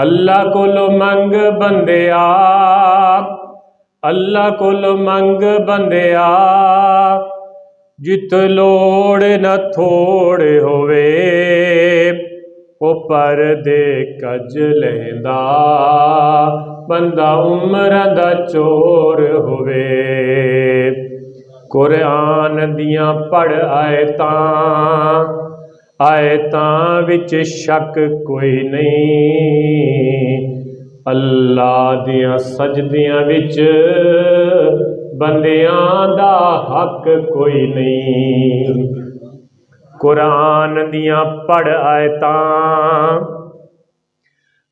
अल्लाह कोलो मंग बंदिया, अल्लाह कोलो मंग बंदिया, जित लोड़ न थोड़ होवे, ओ पर दे कज लैंदा बंदा उम्र दा चोर होवे। कुरान दियां पढ़ आयतां विच शक कोई नहीं, अल्लाह दियां सजदियां विच बंदियां दा हक कोई नहीं। कुरान दियां पढ़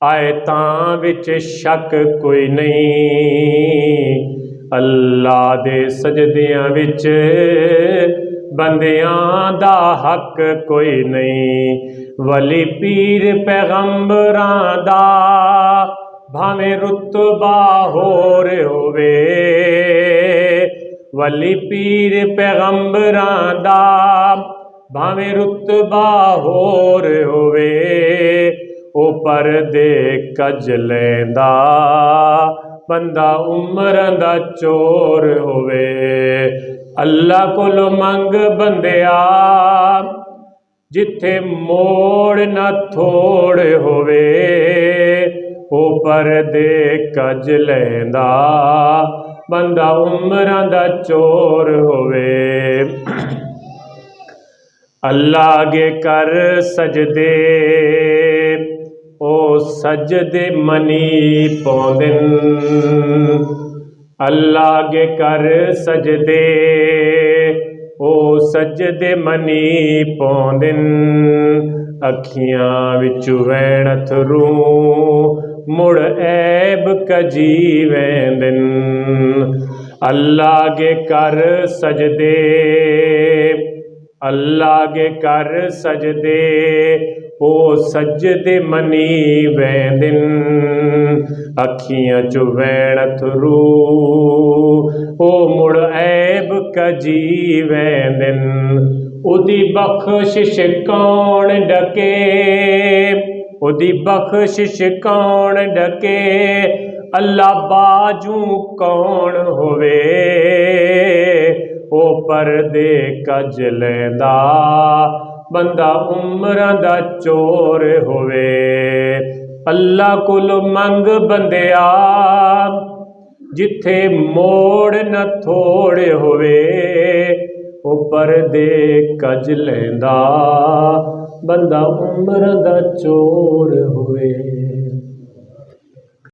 आयतां विच शक कोई नहीं, अल्लाह दे सजदियां विच बंदियां दा हक कोई नहीं। वली पीर पैगंबरां दा भावें रुतबा होर होवे, वली पीर पैगंबरां दा भावें रुतबा होर होवे, ओ पर दे कज लैंदा बंदा उम्र दा चोर होवे। अल्लाह कोलो मंग बंदिया, जिथे मोड़ न थोड़ होवे, ओ पर दे कज लैंदा बंदा उम्र दा चोर होवे। अल्लाह अगे कर सजदे, ओ सजदे मनी पौंदिन, अल्लाह अगे कर सजदे, ओ सजदे मनी पौंदिन। अखियां विच वैण अथरू मुड़ ऐब कजी वैंदिन, अल्लाह अगे कर सजदे, अल्लाह अगे कर सजदे, ओ सजदे मनी वैंदिन। अखियां चो वैण अथरू ओ मुड़ ऐब कजी वैंदिन। उदी बख्शिश कौन डके, उदी बख्शिश कौन डके, अल्लाह बाजू कौन होवे, ओ पर दे कज लैंदा बंदा उम्र दा चोर होवे। अल्लाह कोलो मंग बंदिया, जिथे मोड़ न थोड़ होवे, ओ पर दे कज लैंदा बंदा उम्र दा चोर होवे।